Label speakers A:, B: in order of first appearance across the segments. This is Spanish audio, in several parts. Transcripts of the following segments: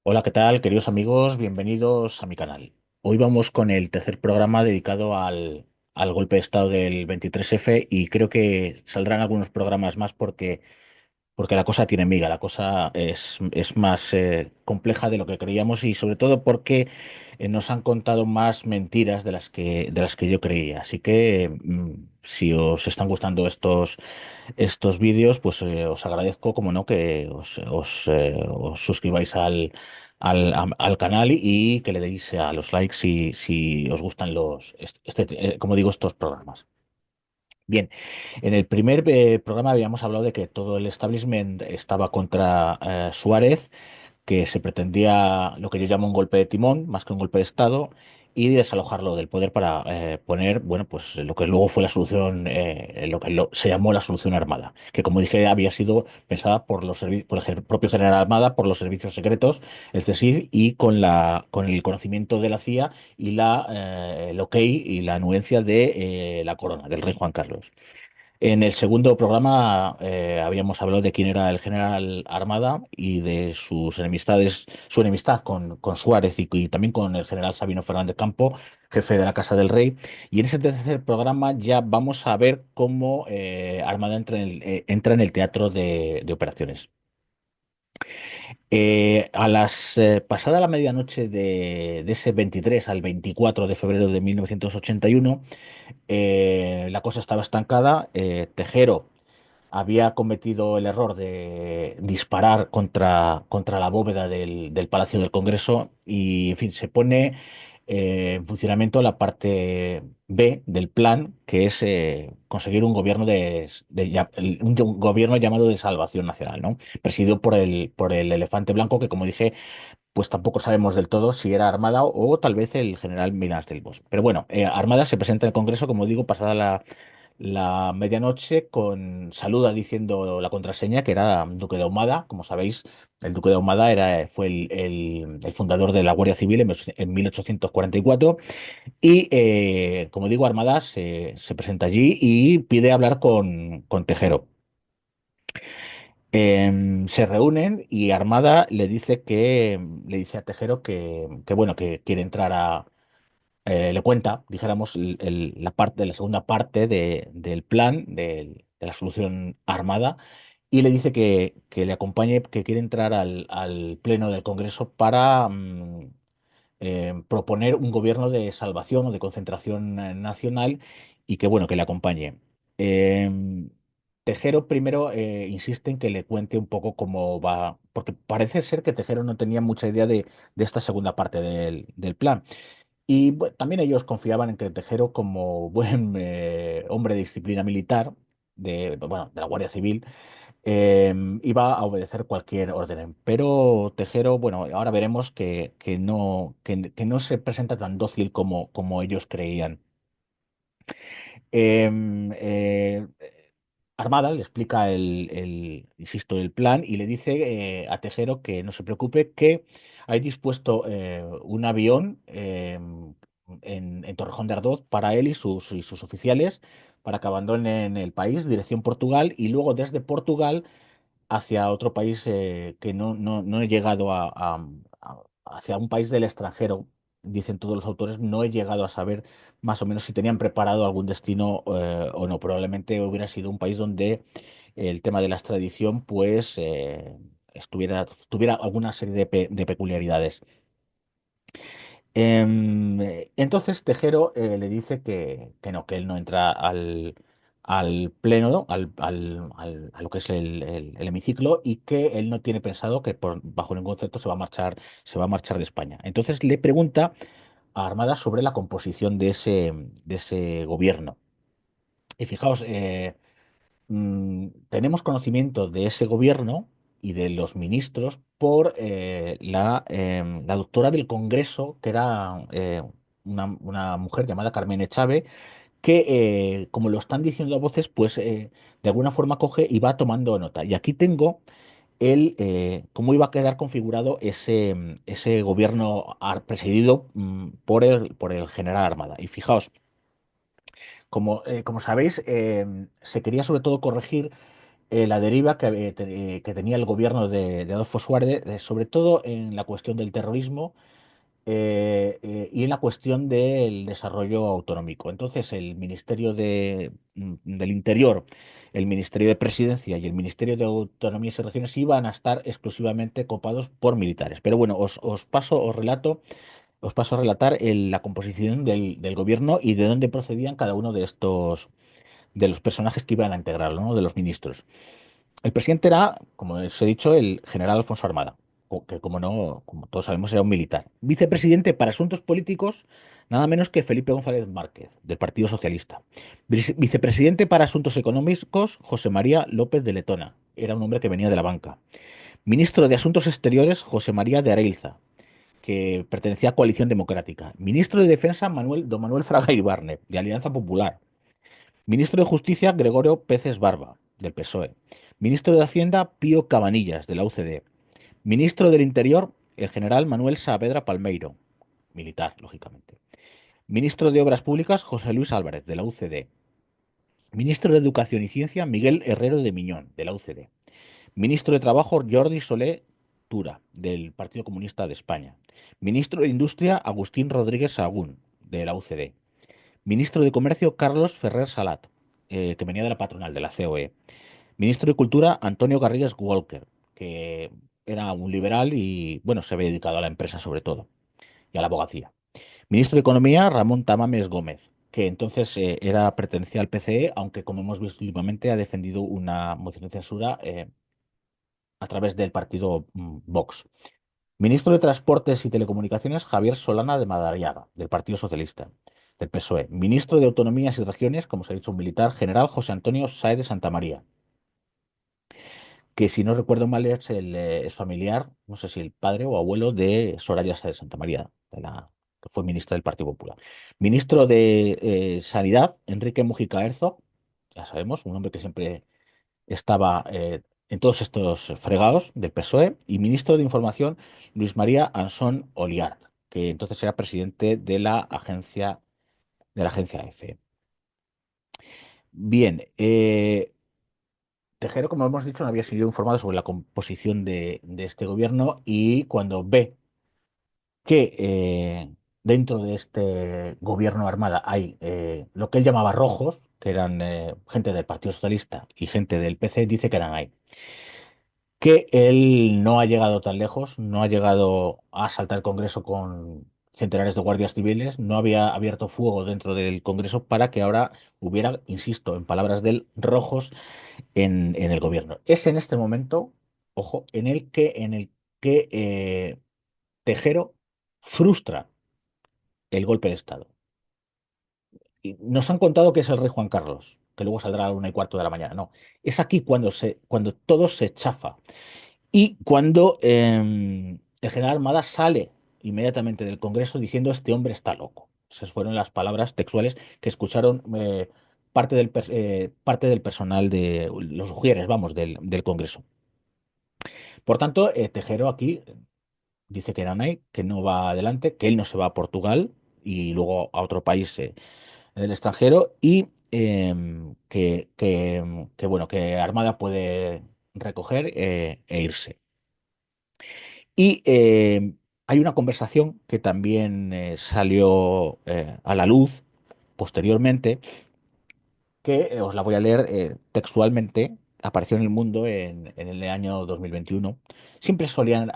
A: Hola, ¿qué tal, queridos amigos? Bienvenidos a mi canal. Hoy vamos con el tercer programa dedicado al golpe de Estado del 23F y creo que saldrán algunos programas más porque la cosa tiene miga, la cosa es más compleja de lo que creíamos y sobre todo porque nos han contado más mentiras de las que yo creía. Así que si os están gustando estos vídeos, pues os agradezco, como no, que os suscribáis al canal y que le deis a los likes si os gustan como digo, estos programas. Bien, en el primer programa habíamos hablado de que todo el establishment estaba contra Suárez, que se pretendía lo que yo llamo un golpe de timón, más que un golpe de Estado, y desalojarlo del poder para poner, bueno, pues lo que luego fue la solución, lo que se llamó la solución armada, que como dije había sido pensada por el propio general Armada, por los servicios secretos, el CSIC, y con el conocimiento de la CIA y el ok y la anuencia de la corona, del rey Juan Carlos. En el segundo programa habíamos hablado de quién era el general Armada y de sus enemistades, su enemistad con Suárez y también con el general Sabino Fernández Campo, jefe de la Casa del Rey. Y en ese tercer programa ya vamos a ver cómo Armada entra en el teatro de operaciones. Pasada la medianoche de ese 23 al 24 de febrero de 1981, la cosa estaba estancada. Tejero había cometido el error de disparar contra la bóveda del Palacio del Congreso y, en fin, se pone en funcionamiento la parte B del plan, que es conseguir un gobierno un gobierno llamado de salvación nacional, ¿no? Presidido por el elefante blanco, que, como dije, pues tampoco sabemos del todo si era Armada o tal vez el general Milans del Bosch. Pero bueno, Armada se presenta en el Congreso, como digo, pasada la medianoche, saluda diciendo la contraseña, que era Duque de Ahumada. Como sabéis, el Duque de Ahumada fue el fundador de la Guardia Civil en 1844. Y, como digo, Armada se presenta allí y pide hablar con Tejero. Se reúnen y Armada le dice a Tejero que bueno, que quiere entrar le cuenta, dijéramos, la segunda parte del plan de la solución armada, y le dice que le acompañe, que quiere entrar al pleno del Congreso para proponer un gobierno de salvación o de concentración nacional, y que bueno, que le acompañe. Em, Tejero primero insiste en que le cuente un poco cómo va, porque parece ser que Tejero no tenía mucha idea de esta segunda parte del plan. Y también ellos confiaban en que Tejero, como buen hombre de disciplina militar, bueno, de la Guardia Civil, iba a obedecer cualquier orden. Pero Tejero, bueno, ahora veremos que no se presenta tan dócil como ellos creían. Em, eh, Armada le explica insisto, el plan, y le dice a Tejero que no se preocupe, que hay dispuesto un avión en Torrejón de Ardoz para él y sus oficiales, para que abandonen el país, dirección Portugal, y luego desde Portugal hacia otro país, que no he llegado hacia un país del extranjero, dicen todos los autores. No he llegado a saber más o menos si tenían preparado algún destino o no. Probablemente hubiera sido un país donde el tema de la extradición, pues, tuviera alguna serie de peculiaridades. Entonces Tejero le dice que no, que él no entra al pleno, ¿no? A lo que es el hemiciclo, y que él no tiene pensado que bajo ningún concepto se va a marchar de España. Entonces le pregunta a Armada sobre la composición de ese gobierno. Y fijaos, tenemos conocimiento de ese gobierno y de los ministros por la doctora del Congreso, que era una mujer llamada Carmen Echave, que, como lo están diciendo a voces, pues de alguna forma coge y va tomando nota. Y aquí tengo cómo iba a quedar configurado ese gobierno presidido por el general Armada. Y fijaos, como sabéis, se quería sobre todo corregir la deriva que tenía el gobierno de Adolfo Suárez, sobre todo en la cuestión del terrorismo y en la cuestión del desarrollo autonómico. Entonces, el del Interior, el Ministerio de Presidencia y el Ministerio de Autonomías y Regiones iban a estar exclusivamente copados por militares. Pero bueno, os paso a relatar la composición del gobierno y de dónde procedían cada uno de los personajes que iban a integrarlo, ¿no? De los ministros. El presidente era, como os he dicho, el general Alfonso Armada, que como no, como todos sabemos, era un militar. Vicepresidente para asuntos políticos, nada menos que Felipe González Márquez, del Partido Socialista. Vicepresidente para asuntos económicos, José María López de Letona. Era un hombre que venía de la banca. Ministro de Asuntos Exteriores, José María de Areilza, que pertenecía a Coalición Democrática. Ministro de Defensa, don Manuel Fraga Ibarne, de Alianza Popular. Ministro de Justicia, Gregorio Peces Barba, del PSOE. Ministro de Hacienda, Pío Cabanillas, de la UCD. Ministro del Interior, el general Manuel Saavedra Palmeiro, militar, lógicamente. Ministro de Obras Públicas, José Luis Álvarez, de la UCD. Ministro de Educación y Ciencia, Miguel Herrero de Miñón, de la UCD. Ministro de Trabajo, Jordi Solé Tura, del Partido Comunista de España. Ministro de Industria, Agustín Rodríguez Sagún, de la UCD. Ministro de Comercio, Carlos Ferrer Salat, que venía de la patronal, de la COE. Ministro de Cultura, Antonio Garrigues Walker, que era un liberal y, bueno, se había dedicado a la empresa sobre todo y a la abogacía. Ministro de Economía, Ramón Tamames Gómez, que entonces pertenecía al PCE, aunque como hemos visto últimamente ha defendido una moción de censura a través del partido Vox. Ministro de Transportes y Telecomunicaciones, Javier Solana de Madariaga, del Partido Socialista, del PSOE. Ministro de Autonomías y Regiones, como se ha dicho, un militar, general José Antonio Sáez de Santamaría, que si no recuerdo mal es familiar, no sé si el padre o abuelo de Soraya Sáez de Santamaría, que fue ministra del Partido Popular. Ministro de Sanidad, Enrique Mujica Herzog, ya sabemos, un hombre que siempre estaba en todos estos fregados del PSOE, y ministro de Información, Luis María Ansón Oliart, que entonces era presidente de la agencia EFE. Bien, Tejero, como hemos dicho, no había sido informado sobre la composición de este gobierno y cuando ve que dentro de este gobierno Armada hay lo que él llamaba rojos, que eran gente del Partido Socialista y gente del PC, dice que eran ahí. Que él no ha llegado tan lejos, no ha llegado a asaltar el Congreso con centenares de guardias civiles, no había abierto fuego dentro del Congreso para que ahora hubiera, insisto, en palabras de él, rojos en el gobierno. Es en este momento, ojo, en el que Tejero frustra el golpe de Estado. Y nos han contado que es el rey Juan Carlos, que luego saldrá a la 1:15 de la mañana. No, es aquí cuando todo se chafa. Y cuando el general Armada sale inmediatamente del Congreso diciendo este hombre está loco. Esas fueron las palabras textuales que escucharon parte del personal de los ujieres, vamos, del Congreso. Por tanto, Tejero aquí dice que Nanay, que no va adelante, que él no se va a Portugal y luego a otro país en el extranjero y bueno, que Armada puede recoger e irse. Y hay una conversación que también salió a la luz posteriormente, que os la voy a leer textualmente. Apareció en El Mundo en el año 2021. Siempre solía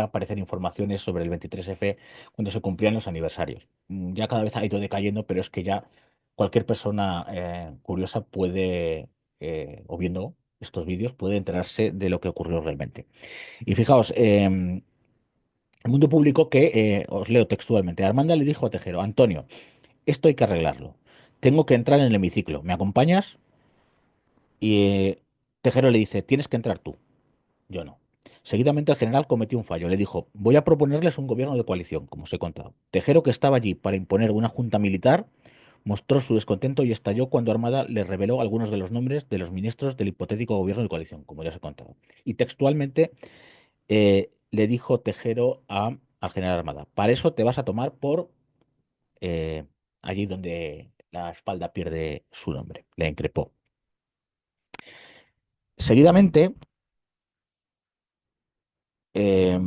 A: aparecer informaciones sobre el 23F cuando se cumplían los aniversarios. Ya cada vez ha ido decayendo, pero es que ya cualquier persona curiosa puede, o viendo estos vídeos, puede enterarse de lo que ocurrió realmente. Y fijaos, el Mundo publicó que, os leo textualmente, Armanda le dijo a Tejero, Antonio, esto hay que arreglarlo. Tengo que entrar en el hemiciclo. ¿Me acompañas? Y Tejero le dice, tienes que entrar tú. Yo no. Seguidamente el general cometió un fallo. Le dijo, voy a proponerles un gobierno de coalición, como os he contado. Tejero, que estaba allí para imponer una junta militar, mostró su descontento y estalló cuando Armada le reveló algunos de los nombres de los ministros del hipotético gobierno de coalición, como ya os he contado. Y textualmente le dijo Tejero al general Armada, para eso te vas a tomar por eh, allí donde la espalda pierde su nombre. Le increpó. Seguidamente, eh,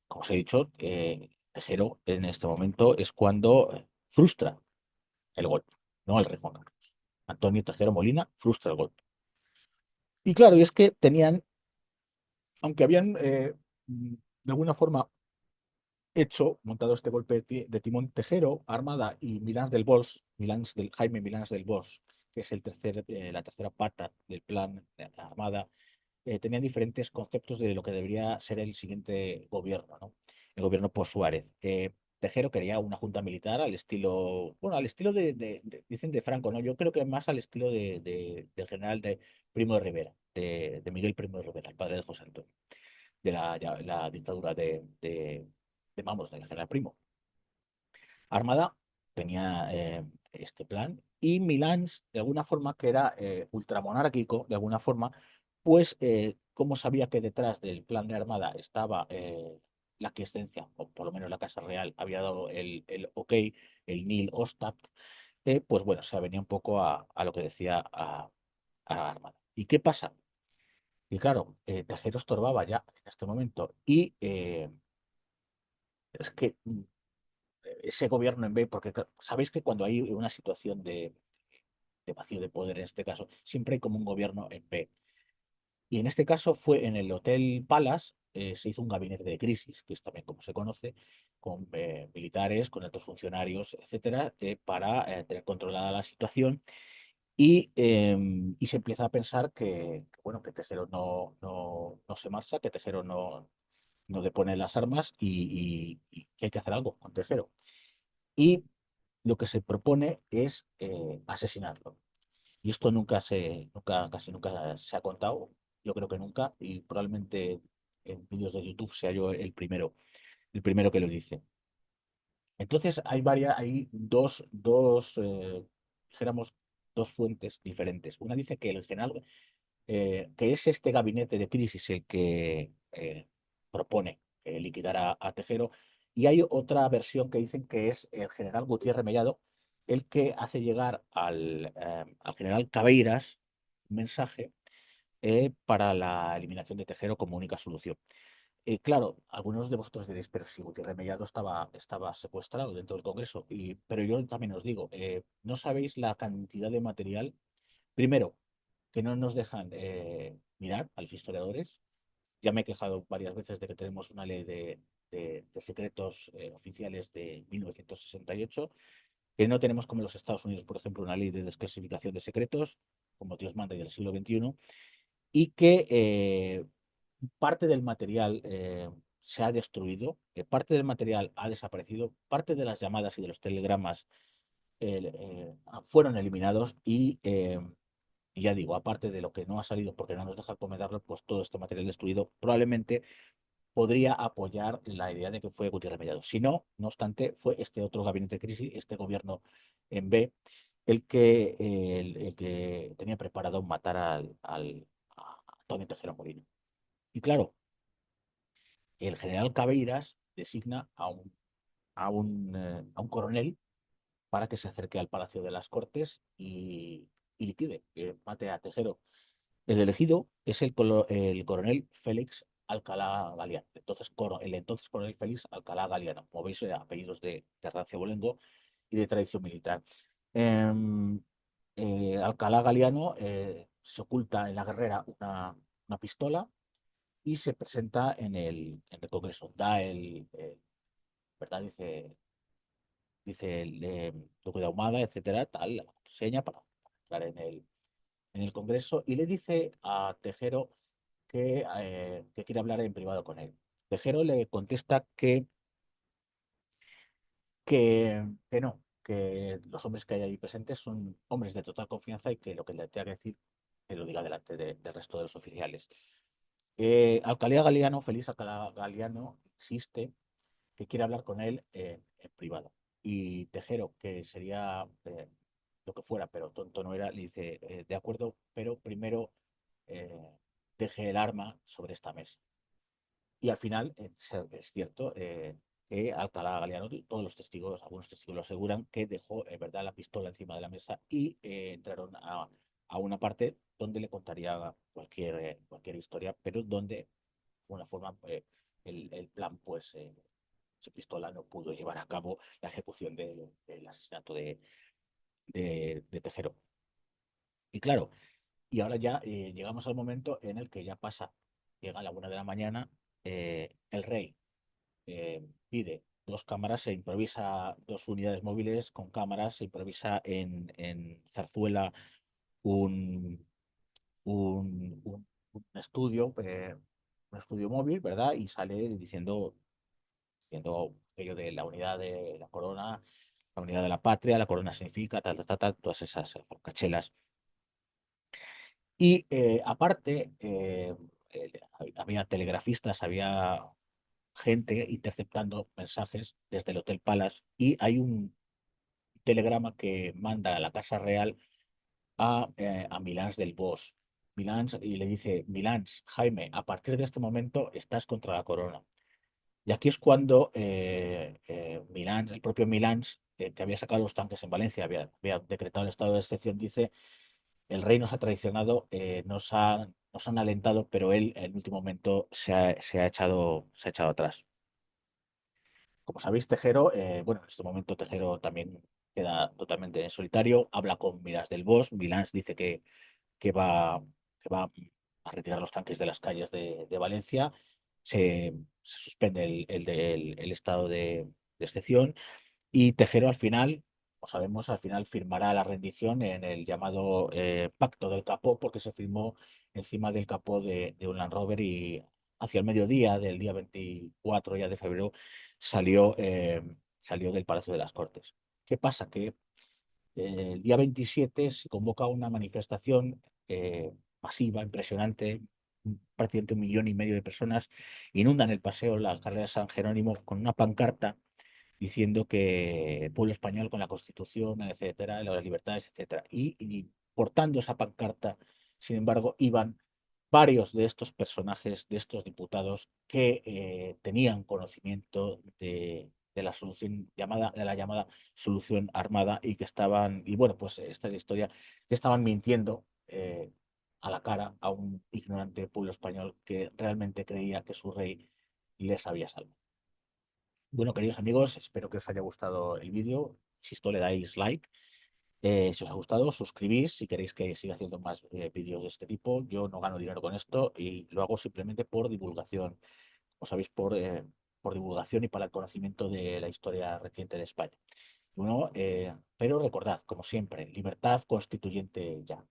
A: como os he dicho, Tejero en este momento es cuando frustra el golpe, no el rey Juan Carlos. Antonio Tejero Molina frustra el golpe. Y claro, y es que tenían, aunque habían de alguna forma hecho, montado este golpe de timón Tejero, Armada y Jaime Milans del Bosch, que es la tercera pata del plan de Armada, tenían diferentes conceptos de lo que debería ser el siguiente gobierno, ¿no? El gobierno post-Suárez. Tejero quería una junta militar al estilo, bueno, al estilo dicen de Franco, ¿no? Yo creo que más al estilo del general de Primo de Rivera, de Miguel Primo de Rivera, el padre de José Antonio, de la dictadura vamos, del general Primo. Armada tenía este plan y Milán, de alguna forma, que era ultramonárquico, de alguna forma, pues como sabía que detrás del plan de Armada estaba la quiescencia, o por lo menos la Casa Real, había dado el ok, el nil Ostat, pues bueno, se venía un poco a lo que decía a Armada. ¿Y qué pasa? Y claro, Tejero estorbaba ya en este momento y es que ese gobierno en B, porque sabéis que cuando hay una situación de vacío de poder, en este caso, siempre hay como un gobierno en B. Y en este caso fue en el Hotel Palace, se hizo un gabinete de crisis, que es también como se conoce, con militares, con altos funcionarios, etcétera, para tener controlada la situación. Y se empieza a pensar bueno, que Tejero no se marcha, que Tejero no depone las armas y que hay que hacer algo con Tejero. Y lo que se propone es asesinarlo. Y esto casi nunca se ha contado, yo creo que nunca, y probablemente en vídeos de YouTube sea yo el primero que lo dice. Entonces hay dijéramos, dos fuentes diferentes. Una dice que el general, que es este gabinete de crisis el que propone liquidar a Tejero, y hay otra versión que dicen que es el general Gutiérrez Mellado el que hace llegar al general Cabeiras un mensaje para la eliminación de Tejero como única solución. Claro, algunos de vosotros diréis, pero si Gutiérrez Mellado estaba secuestrado dentro del Congreso, pero yo también os digo, no sabéis la cantidad de material, primero, que no nos dejan mirar a los historiadores. Ya me he quejado varias veces de que tenemos una ley de secretos oficiales de 1968, que no tenemos como los Estados Unidos, por ejemplo, una ley de desclasificación de secretos, como Dios manda y del siglo XXI, y que parte del material se ha destruido, parte del material ha desaparecido, parte de las llamadas y de los telegramas fueron eliminados y ya digo, aparte de lo que no ha salido porque no nos deja comentarlo, pues todo este material destruido probablemente podría apoyar la idea de que fue Gutiérrez Mellado. Si no, no obstante, fue este otro gabinete de crisis, este gobierno en B, el que tenía preparado matar a Antonio Tejero Molina. Y claro, el general Cabeiras designa a un coronel para que se acerque al Palacio de las Cortes y liquide, mate a Tejero. El elegido es el coronel Félix Alcalá Galiano, el entonces coronel Félix Alcalá Galiano, como veis, apellidos de rancio abolengo y de tradición militar. Em, Alcalá Galiano se oculta en la guerrera una pistola y se presenta en el Congreso. ¿Verdad? Dice el duque de Ahumada, etcétera, tal, la contraseña para entrar en el Congreso y le dice a Tejero que quiere hablar en privado con él. Tejero le contesta que no, que los hombres que hay ahí presentes son hombres de total confianza y que lo que le tenga que decir que lo diga delante del resto de los oficiales. Alcalá Galiano, Félix Alcalá Galiano, insiste que quiere hablar con él en privado. Y Tejero, que sería lo que fuera, pero tonto no era, le dice, de acuerdo, pero primero eh, deje el arma sobre esta mesa. Y al final, es cierto que Alcalá Galiano, todos los testigos, algunos testigos lo aseguran, que dejó, verdad, la pistola encima de la mesa y entraron a una parte donde le contaría cualquier historia, pero donde, de alguna forma, el plan, pues, su pistola no pudo llevar a cabo la ejecución del asesinato de Tejero. Y claro, y ahora ya llegamos al momento en el que ya pasa, llega la 1 de la mañana, el rey pide dos cámaras, se improvisa dos unidades móviles con cámaras, se improvisa en Zarzuela un, un un estudio móvil, ¿verdad? Y sale diciendo aquello de la unidad de la corona, la unidad de la patria, la corona significa, tal, tal, tal, tal, todas esas cachelas. Y aparte, había telegrafistas, había gente interceptando mensajes desde el Hotel Palace y hay un telegrama que manda a la Casa Real a Milans del Bosch. Milans, y le dice, Milans, Jaime, a partir de este momento estás contra la corona. Y aquí es cuando Milans, el propio Milans, que había sacado los tanques en Valencia, había decretado el estado de excepción, dice, el rey nos ha traicionado, nos han alentado, pero él en el último momento se ha echado atrás. Como sabéis, Tejero, bueno, en este momento Tejero también queda totalmente en solitario, habla con Milans del Bosch, Milans dice que va, que va a retirar los tanques de las calles de Valencia, se suspende el estado de excepción y Tejero al final, como sabemos, al final firmará la rendición en el llamado Pacto del Capó, porque se firmó encima del capó de un Land Rover y hacia el mediodía del día 24 ya de febrero salió del Palacio de las Cortes. ¿Qué pasa? Que el día 27 se convoca una manifestación masiva, impresionante, prácticamente 1,5 millones de personas inundan el paseo, la carrera de San Jerónimo con una pancarta diciendo que el pueblo español con la Constitución, etcétera, las libertades, etcétera. Y portando esa pancarta, sin embargo, iban varios de estos personajes, de estos diputados que tenían conocimiento de la solución llamada, de la llamada solución armada y que estaban, y bueno, pues esta es la historia, que estaban mintiendo a la cara a un ignorante pueblo español que realmente creía que su rey les había salvado. Bueno, queridos amigos, espero que os haya gustado el vídeo. Si esto le dais like. Si os ha gustado, suscribís si queréis que siga haciendo más vídeos de este tipo. Yo no gano dinero con esto y lo hago simplemente por divulgación. Como sabéis, por divulgación y para el conocimiento de la historia reciente de España. Bueno, pero recordad, como siempre, libertad constituyente ya.